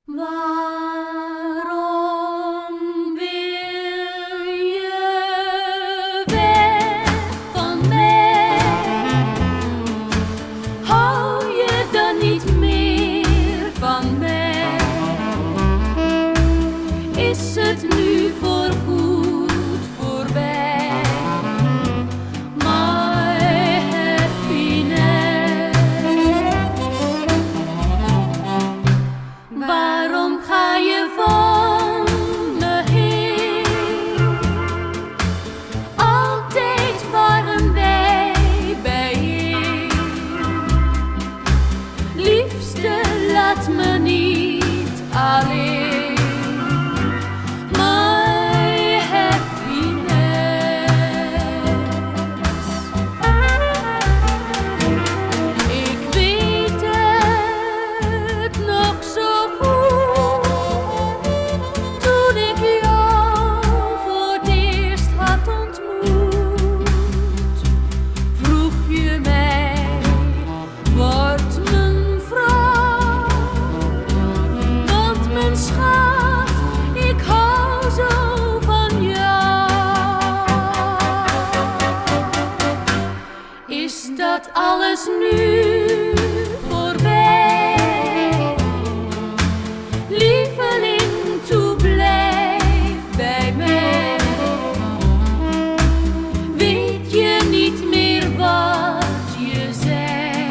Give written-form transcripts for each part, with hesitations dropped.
Waarom wil je weg van mij? Hou je dan niet meer van mij? Is het nu voorgoed voorbij? My happiness. Waarom ga je van me heen? Altijd waren wij bijeen. Liefste, laat me niet alleen. My happiness. Ik weet het nog zo goed. Toen ik jou voor het eerst had ontmoet, vroeg je mij, word mijn vrouw. Want mijn schat, ik hou zo van jou. Is dat alles nu voorbij? Lieveling, toe, blijf bij mij. Weet je niet meer wat je zei?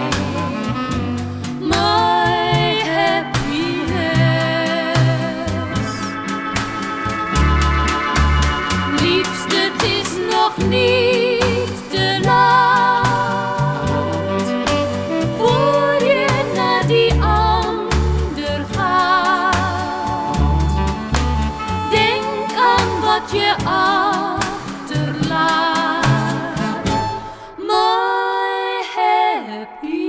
My happiness. Liefste, het is nog niet te laat voor je naar die ander gaat. Denk aan wat je achterlaat. My happiness.